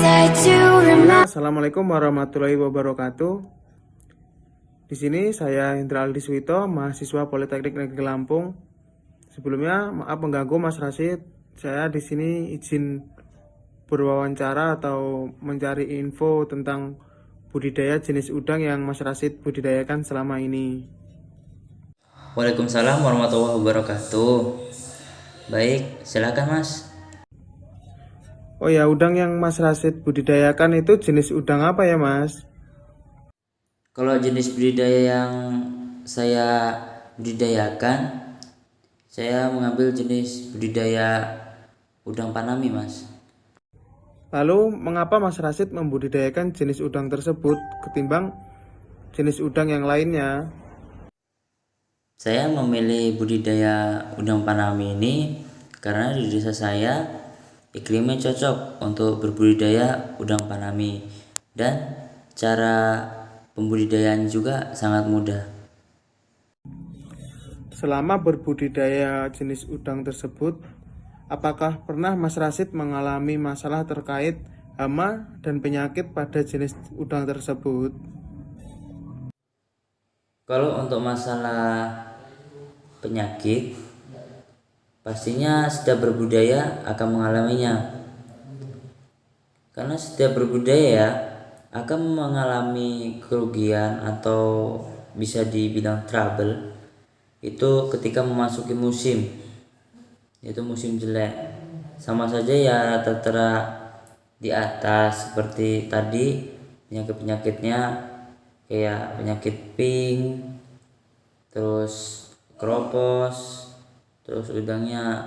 Assalamualaikum warahmatullahi wabarakatuh. Di sini saya Hendra Aldi Suwito, mahasiswa Politeknik Negeri Lampung. Sebelumnya maaf mengganggu Mas Rasid. Saya di sini izin berwawancara atau mencari info tentang budidaya jenis udang yang Mas Rasid budidayakan selama ini. Waalaikumsalam warahmatullahi wabarakatuh. Baik, silakan Mas. Oh ya, udang yang Mas Rasid budidayakan itu jenis udang apa ya, Mas? Kalau jenis budidaya yang saya budidayakan, saya mengambil jenis budidaya udang panami, Mas. Lalu, mengapa Mas Rasid membudidayakan jenis udang tersebut ketimbang jenis udang yang lainnya? Saya memilih budidaya udang panami ini karena di desa saya iklimnya cocok untuk berbudidaya udang panami dan cara pembudidayaan juga sangat mudah. Selama berbudidaya jenis udang tersebut, apakah pernah Mas Rasid mengalami masalah terkait hama dan penyakit pada jenis udang tersebut? Kalau untuk masalah penyakit, pastinya setiap berbudaya akan mengalaminya. Karena setiap berbudaya akan mengalami kerugian atau bisa dibilang trouble itu ketika memasuki musim, yaitu musim jelek. Sama saja ya tertera di atas seperti tadi penyakit-penyakitnya kayak penyakit pink, terus kropos, terus udangnya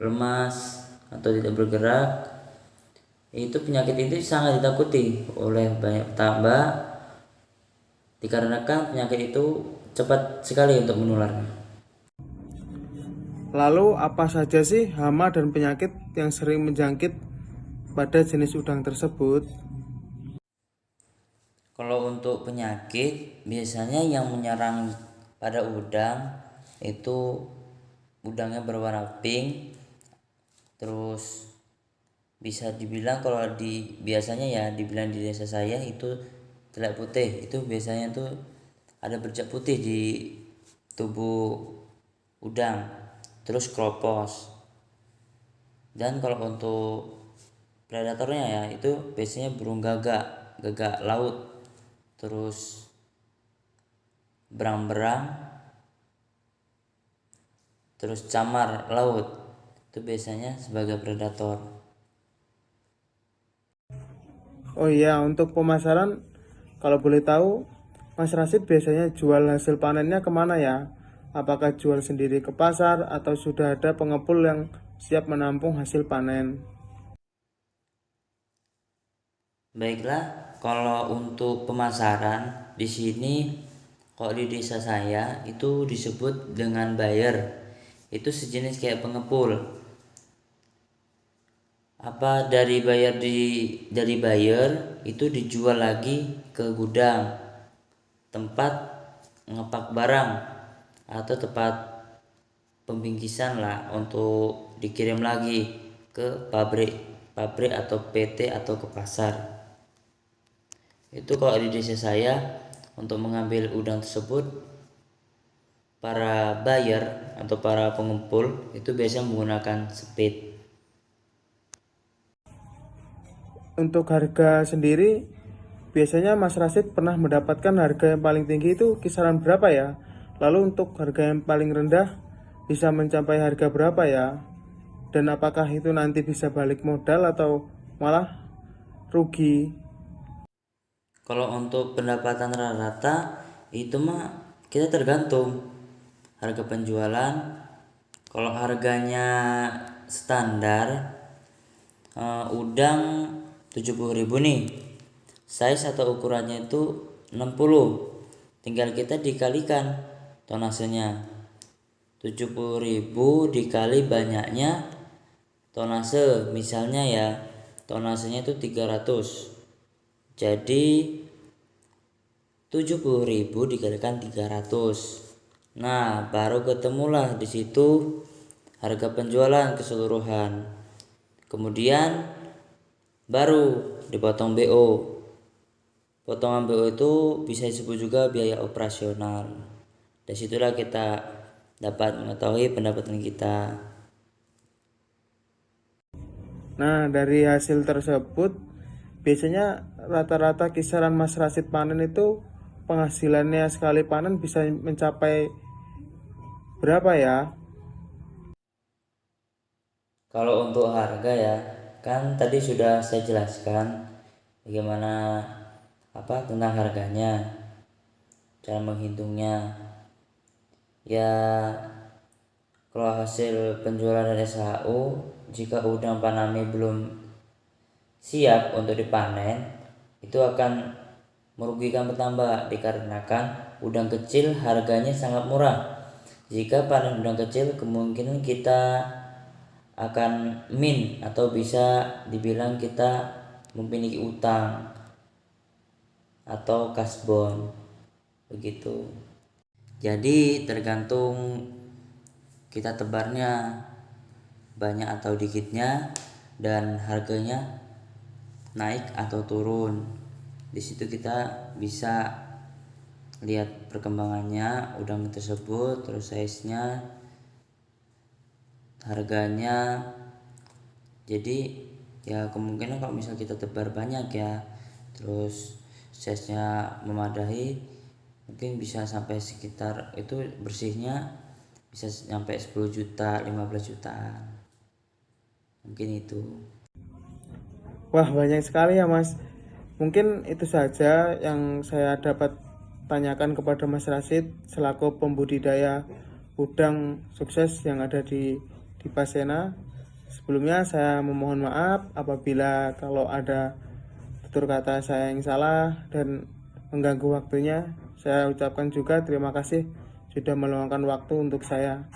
lemas atau tidak bergerak. Itu penyakit itu sangat ditakuti oleh banyak petambak dikarenakan penyakit itu cepat sekali untuk menularnya. Lalu apa saja sih hama dan penyakit yang sering menjangkit pada jenis udang tersebut? Kalau untuk penyakit, biasanya yang menyerang pada udang itu udangnya berwarna pink, terus bisa dibilang kalau biasanya ya dibilang di desa saya itu telak putih, itu biasanya tuh ada bercak putih di tubuh udang, terus kropos. Dan kalau untuk predatornya ya itu biasanya burung gagak, gagak laut, terus berang-berang, terus camar laut. Itu biasanya sebagai predator. Oh iya, untuk pemasaran, kalau boleh tahu, Mas Rasid biasanya jual hasil panennya kemana ya? Apakah jual sendiri ke pasar atau sudah ada pengepul yang siap menampung hasil panen? Baiklah, kalau untuk pemasaran di sini, kalau di desa saya itu disebut dengan buyer. Itu sejenis kayak pengepul. Apa dari buyer itu dijual lagi ke gudang, tempat ngepak barang atau tempat pembingkisan lah untuk dikirim lagi ke pabrik atau PT atau ke pasar. Itu kalau di desa saya untuk mengambil udang tersebut, para buyer atau para pengumpul itu biasanya menggunakan speed. Untuk harga sendiri, biasanya Mas Rasid pernah mendapatkan harga yang paling tinggi itu kisaran berapa ya? Lalu untuk harga yang paling rendah bisa mencapai harga berapa ya? Dan apakah itu nanti bisa balik modal atau malah rugi? Kalau untuk pendapatan rata-rata itu mah kita tergantung harga penjualan. Kalau harganya standar udang 70.000 nih, size atau ukurannya itu 60, tinggal kita dikalikan tonasenya. 70.000 dikali banyaknya tonase, misalnya ya tonasenya itu 300, jadi 70.000 dikalikan 300. Nah, baru ketemulah di situ harga penjualan keseluruhan. Kemudian baru dipotong BO. Potongan BO itu bisa disebut juga biaya operasional. Dari situlah kita dapat mengetahui pendapatan kita. Nah, dari hasil tersebut, biasanya rata-rata kisaran Mas Rasid panen itu penghasilannya sekali panen bisa mencapai berapa ya? Kalau untuk harga ya, kan tadi sudah saya jelaskan bagaimana tentang harganya, cara menghitungnya. Ya, kalau hasil penjualan dari SHU, jika udang Paname belum siap untuk dipanen, itu akan merugikan petambak dikarenakan udang kecil harganya sangat murah. Jika panen udang kecil, kemungkinan kita akan min atau bisa dibilang kita memiliki utang atau kasbon begitu. Jadi tergantung kita tebarnya banyak atau dikitnya dan harganya naik atau turun. Di situ kita bisa lihat perkembangannya udang tersebut, terus size-nya, harganya. Jadi ya kemungkinan kalau misal kita tebar banyak ya, terus size-nya memadai, mungkin bisa sampai sekitar itu bersihnya bisa sampai 10 juta, 15 juta. Mungkin itu. Wah, banyak sekali ya Mas. Mungkin itu saja yang saya dapat tanyakan kepada Mas Rasid selaku pembudidaya udang sukses yang ada di Pasena. Sebelumnya saya memohon maaf apabila kalau ada tutur kata saya yang salah dan mengganggu waktunya. Saya ucapkan juga terima kasih sudah meluangkan waktu untuk saya.